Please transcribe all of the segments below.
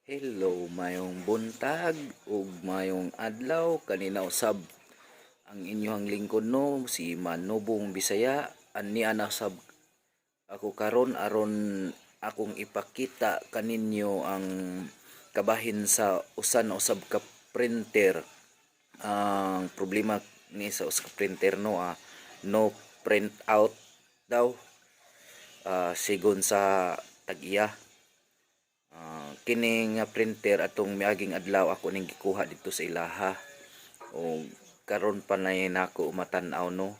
Hello, mayong buntag ug mayong adlaw kanina usab ang inyong lingkod no si Manubong Bisaya ani ana sab ako karon aron akong ipakita kaninyo ang kabahin sa usan usab ka printer. Ang problema ni sa usa ka printer no print out daw sigon sa tag-iya. Kini nga printer atong miaging adlaw ako ning gikuha dito sa ilaha o karon pa na nako matan-aw no.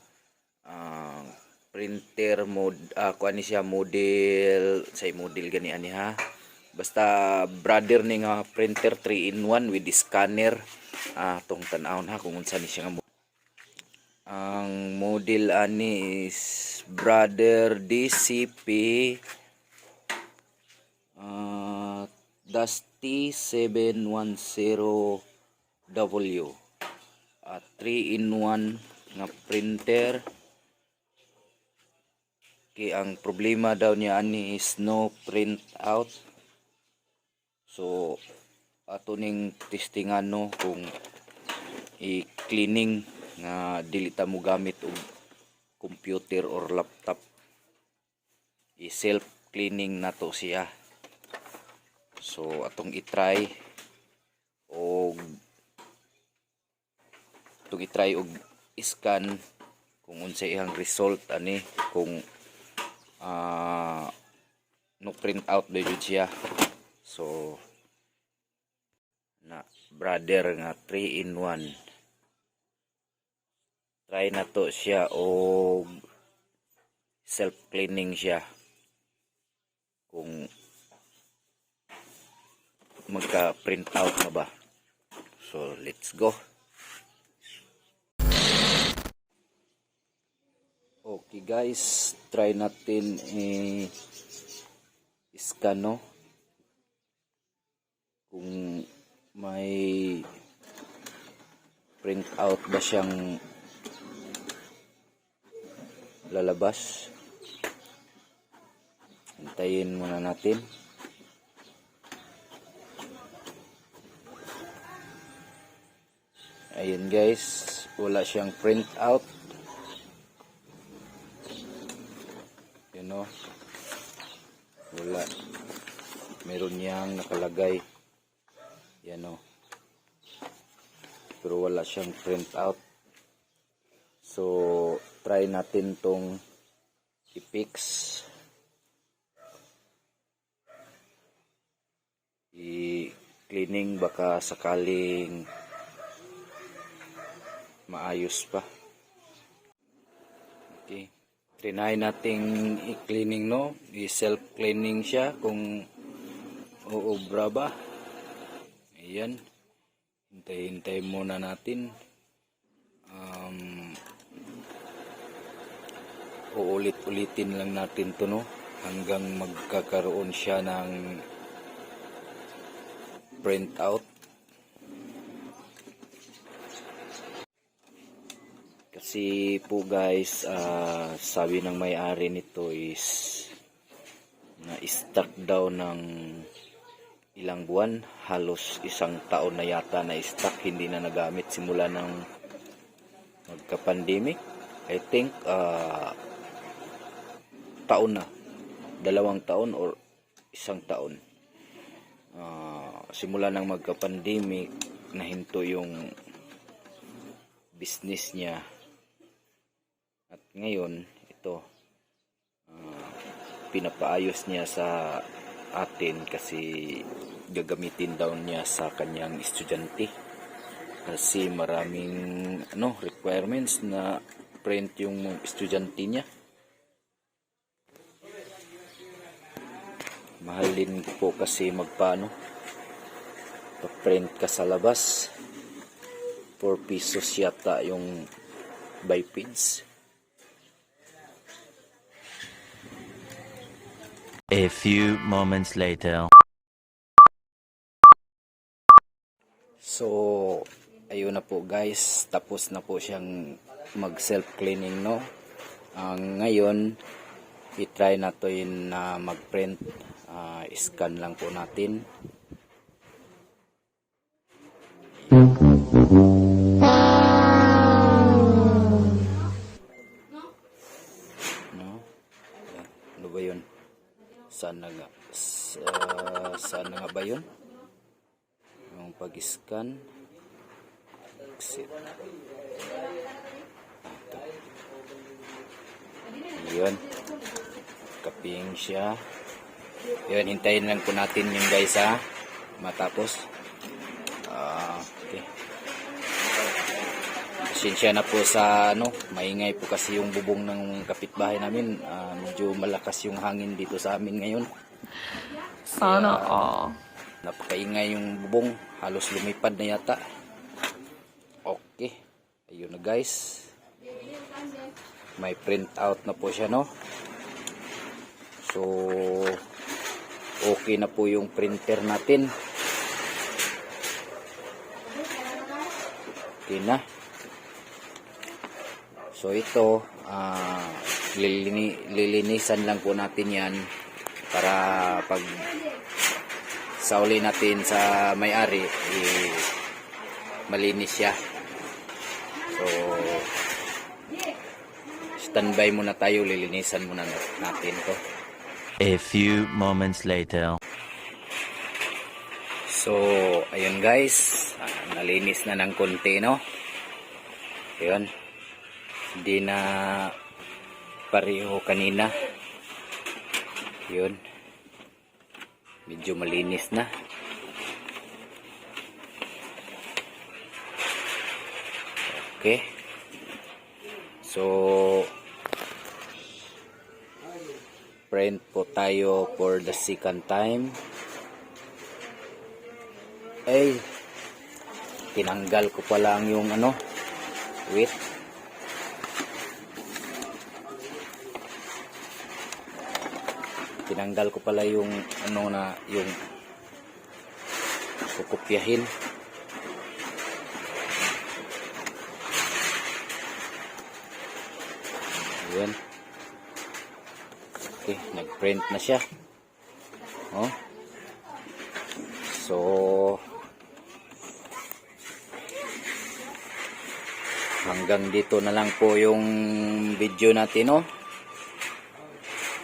Printer mode kuan ni siya model say model gani ani ha, basta brother ni nga printer 3 in 1 with the scanner. Tong tan-aw na kung unsa ni siya nga ang model ani is brother DCP Dusty 710W 3 in 1 nga printer. Kay ang problema daw niya ani is no print out. So ato ning testingan no kung i-cleaning nga dili ta mo gamit og computer or laptop, i-self cleaning nato siya. So atong i-try og scan kung unsa iyang result ani kung no print out ba jud siya. So na brother nga 3 in 1, try na to siya og self cleaning siya kung magka print out na ba. So let's go. Okay guys, try natin i-scan no kung may print out ba siyang lalabas. Hintayin muna natin. Ayun guys, wala siyang print out. You know, wala. Meron niyang nakalagay. Yan o. Pero wala siyang print out. So, try natin tong i-fix. I-cleaning baka sakaling maayos pa. Okay. Trinay nating i-cleaning no. I-self-cleaning siya kung uubra ba. Ayan. Hintay-hintay muna natin. Uulit-ulitin lang natin to no. Hanggang magkakaroon siya ng print out. Kasi po guys, sabi ng may-ari nito is na-stuck daw ng ilang buwan, halos isang taon na yata na-stuck, hindi na nagamit simula ng magka-pandemic. I think taon na, 2 taon or 1 taon. Simula ng magka-pandemic, nahinto yung business niya. At ngayon, ito, pinapaayos niya sa atin kasi gagamitin daw niya sa kanyang estudyante. Kasi maraming requirements na print yung estudyante niya. Mahal din po kasi pa-print ka sa labas. 4 pesos yata yung by page. A few moments later. So, ayun na po guys. Tapos na po siyang mag self-cleaning no. Ngayon, i-try natin na mag-print. Scan lang po natin. saan na nga ba yun? Yung pag-scan. Exit. Yun. Kaping siya. Yun, hintayin lang po natin yung guys ha. Matapos. Okay. Pasensya na po sa maingay po kasi yung bubong ng kapitbahay namin. Medyo malakas yung hangin dito sa amin ngayon. Sana all. Napakaingay yung bubong. Halos lumipad na yata. Okay. Ayun na guys. May print out na po siya So okay na po yung printer natin. Okay na. So ito lilinisan lang po natin yan para pag sauli natin sa may-ari malinis siya. So standby muna tayo, lilinisan muna natin to. A few moments later. So ayun guys, nalinis na ng konti ayun, hindi na pareho kanina. Yun, medyo malinis na. Okay, so print po tayo for the second time. Ay, tinanggal ko pa lang yung wait. Tinanggal ko pala yung yung kukopyahin. Ayan. Okay, nag-print na siya. So hanggang dito na lang po yung video natin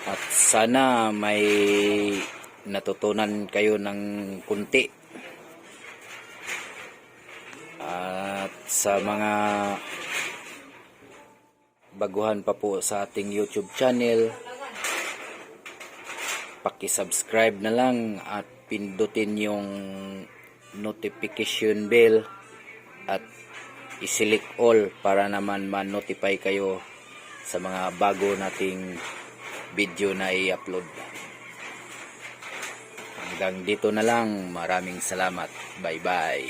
At sana may natutunan kayo ng kunti. At sa mga baguhan pa po sa ating YouTube channel, paki-subscribe na lang at pindutin yung notification bell at i-select all para naman ma-notify kayo sa mga bago nating video na i-upload. Hanggang dito na lang. Maraming salamat. Bye bye.